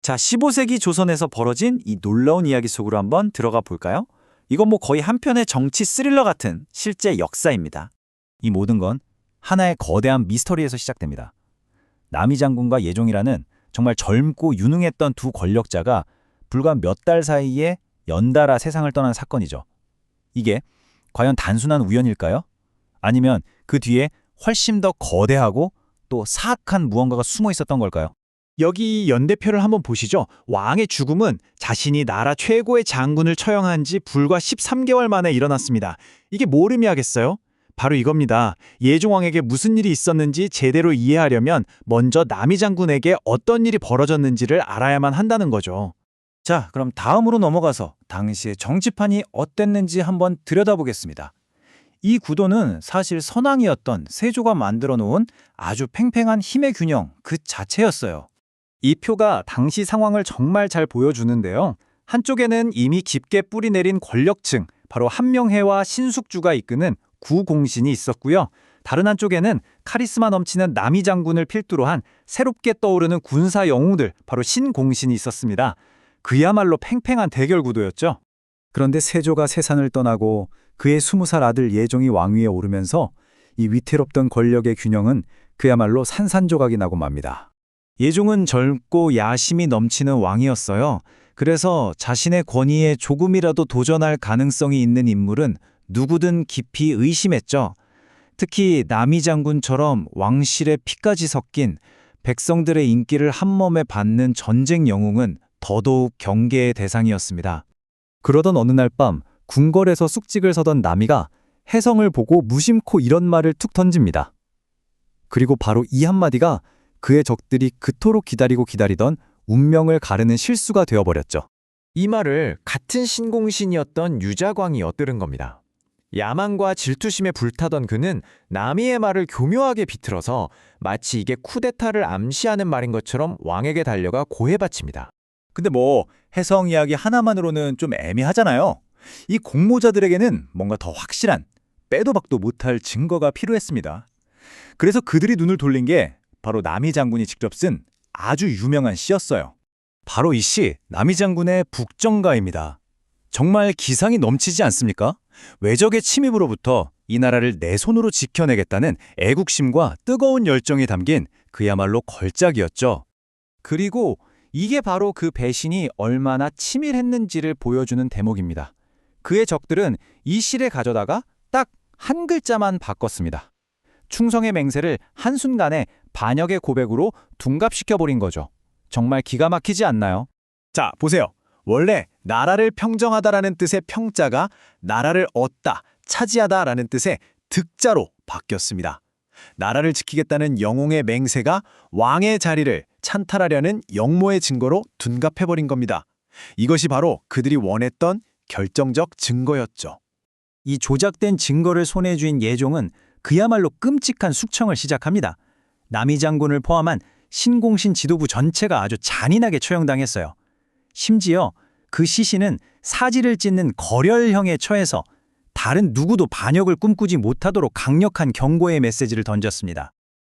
자, 15세기 조선에서 벌어진 이 놀라운 이야기 속으로 한번 들어가 볼까요? 이건 뭐 거의 한 편의 정치 스릴러 같은 실제 역사입니다. 이 모든 건 하나의 거대한 미스터리에서 시작됩니다. 남이 장군과 예종이라는 정말 젊고 유능했던 두 권력자가 불과 몇 달 사이에 연달아 세상을 떠난 사건이죠. 이게 과연 단순한 우연일까요? 아니면 그 뒤에 훨씬 더 거대하고 또 사악한 무언가가 숨어 있었던 걸까요? 여기 연대표를 한번 보시죠. 왕의 죽음은 자신이 나라 최고의 장군을 처형한 지 불과 13개월 만에 일어났습니다. 이게 뭘 의미하겠어요? 바로 이겁니다. 예종왕에게 무슨 일이 있었는지 제대로 이해하려면 먼저 남이 장군에게 어떤 일이 벌어졌는지를 알아야만 한다는 거죠. 자, 그럼 다음으로 넘어가서 당시의 정치판이 어땠는지 한번 들여다보겠습니다. 이 구도는 사실 선왕이었던 세조가 만들어 놓은 아주 팽팽한 힘의 균형 그 자체였어요. 이 표가 당시 상황을 정말 잘 보여주는데요. 한쪽에는 이미 깊게 뿌리내린 권력층, 바로 한명회와 신숙주가 이끄는 구공신이 있었고요. 다른 한쪽에는 카리스마 넘치는 남이 장군을 필두로 한 새롭게 떠오르는 군사 영웅들, 바로 신공신이 있었습니다. 그야말로 팽팽한 대결 구도였죠. 그런데 세조가 세상을 떠나고 그의 20살 아들 예종이 왕위에 오르면서 이 위태롭던 권력의 균형은 그야말로 산산조각이 나고 맙니다. 예종은 젊고 야심이 넘치는 왕이었어요. 그래서 자신의 권위에 조금이라도 도전할 가능성이 있는 인물은 누구든 깊이 의심했죠. 특히 남이 장군처럼 왕실의 피까지 섞인 백성들의 인기를 한몸에 받는 전쟁 영웅은 더더욱 경계의 대상이었습니다. 그러던 어느 날 밤 궁궐에서 숙직을 서던 남이가 혜성을 보고 무심코 이런 말을 툭 던집니다. 그리고 바로 이 한마디가 그의 적들이 그토록 기다리던 운명을 가르는 실수가 되어버렸죠. 이 말을 같은 신공신이었던 유자광이 엿들은 겁니다. 야망과 질투심에 불타던 그는 남이의 말을 교묘하게 비틀어서 마치 이게 쿠데타를 암시하는 말인 것처럼 왕에게 달려가 고해바칩니다. 근데 뭐 해성 이야기 하나만으로는 좀 애매하잖아요. 이 공모자들에게는 뭔가 더 확실한 빼도 박도 못할 증거가 필요했습니다. 그래서 그들이 눈을 돌린 게 바로 남이 장군이 직접 쓴 아주 유명한 시였어요. 바로 이 시, 남이 장군의 북정가입니다. 정말 기상이 넘치지 않습니까? 외적의 침입으로부터 이 나라를 내 손으로 지켜내겠다는 애국심과 뜨거운 열정이 담긴 그야말로 걸작이었죠. 그리고 이게 바로 그 배신이 얼마나 치밀했는지를 보여주는 대목입니다. 그의 적들은 이 시를 가져다가 딱 한 글자만 바꿨습니다. 충성의 맹세를 한순간에 반역의 고백으로 둔갑시켜버린 거죠. 정말 기가 막히지 않나요? 자, 보세요. 원래 나라를 평정하다라는 뜻의 평자가 나라를 얻다, 차지하다라는 뜻의 득자로 바뀌었습니다. 나라를 지키겠다는 영웅의 맹세가 왕의 자리를 찬탈하려는 영모의 증거로 둔갑해버린 겁니다. 이것이 바로 그들이 원했던 결정적 증거였죠. 이 조작된 증거를 손에 쥔 예종은 그야말로 끔찍한 숙청을 시작합니다. 남이 장군을 포함한 신공신 지도부 전체가 아주 잔인하게 처형당했어요. 심지어 그 시신은 사지를 찢는 거렬형에 처해서 다른 누구도 반역을 꿈꾸지 못하도록 강력한 경고의 메시지를 던졌습니다.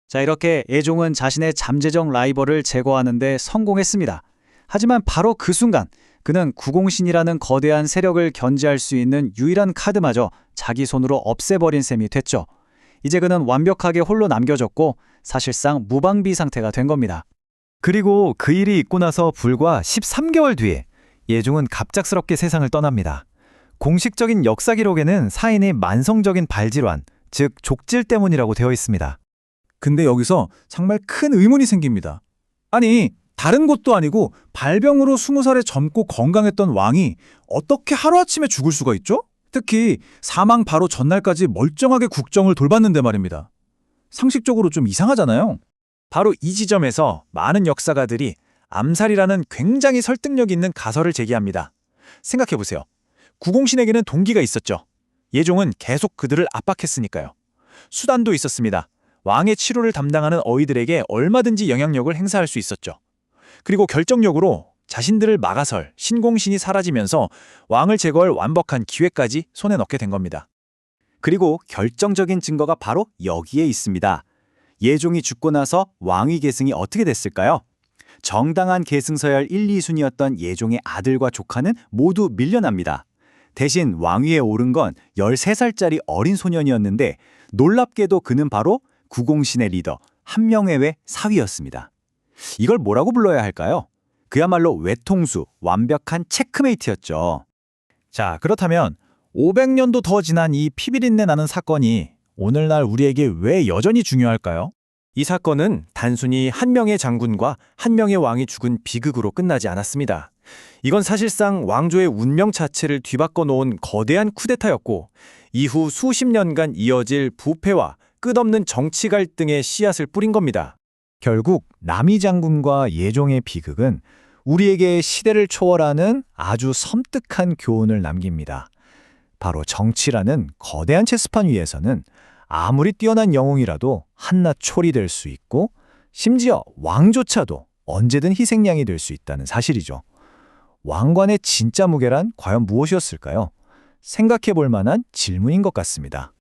자, 이렇게 예종은 자신의 잠재적 라이벌을 제거하는 데 성공했습니다. 하지만 바로 그 순간 그는 구공신이라는 거대한 세력을 견제할 수 있는 유일한 카드마저 자기 손으로 없애버린 셈이 됐죠. 이제 그는 완벽하게 홀로 남겨졌고 사실상 무방비 상태가 된 겁니다. 그리고 그 일이 있고 나서 불과 13개월 뒤에 예종은 갑작스럽게 세상을 떠납니다. 공식적인 역사 기록에는 사인이 만성적인 발질환, 즉 족질 때문이라고 되어 있습니다. 근데 여기서 정말 큰 의문이 생깁니다. 아니, 다른 곳도 아니고 발병으로 20살에 젊고 건강했던 왕이 어떻게 하루아침에 죽을 수가 있죠? 특히 사망 바로 전날까지 멀쩡하게 국정을 돌봤는데 말입니다. 상식적으로 좀 이상하잖아요. 바로 이 지점에서 많은 역사가들이 암살이라는 굉장히 설득력 있는 가설을 제기합니다. 생각해보세요. 구공신에게는 동기가 있었죠. 예종은 계속 그들을 압박했으니까요. 수단도 있었습니다. 왕의 치료를 담당하는 어이들에게 얼마든지 영향력을 행사할 수 있었죠. 그리고 결정력으로 자신들을 막아설 신공신이 사라지면서 왕을 제거할 완벽한 기회까지 손에 넣게 된 겁니다. 그리고 결정적인 증거가 바로 여기에 있습니다. 예종이 죽고 나서 왕위 계승이 어떻게 됐을까요? 정당한 계승서열 1, 2순위였던 예종의 아들과 조카는 모두 밀려납니다. 대신 왕위에 오른 건 13살짜리 어린 소년이었는데 놀랍게도 그는 바로 구공신의 리더 한명회의 사위였습니다. 이걸 뭐라고 불러야 할까요? 그야말로 외통수, 완벽한 체크메이트였죠. 자, 그렇다면 500년도 더 지난 이 피비린내 나는 사건이 오늘날 우리에게 왜 여전히 중요할까요? 이 사건은 단순히 한 명의 장군과 한 명의 왕이 죽은 비극으로 끝나지 않았습니다. 이건 사실상 왕조의 운명 자체를 뒤바꿔 놓은 거대한 쿠데타였고 이후 수십 년간 이어질 부패와 끝없는 정치 갈등의 씨앗을 뿌린 겁니다. 결국 남이 장군과 예종의 비극은 우리에게 시대를 초월하는 아주 섬뜩한 교훈을 남깁니다. 바로 정치라는 거대한 체스판 위에서는 아무리 뛰어난 영웅이라도 한낱 초리될 수 있고 심지어 왕조차도 언제든 희생양이 될 수 있다는 사실이죠. 왕관의 진짜 무게란 과연 무엇이었을까요? 생각해 볼 만한 질문인 것 같습니다.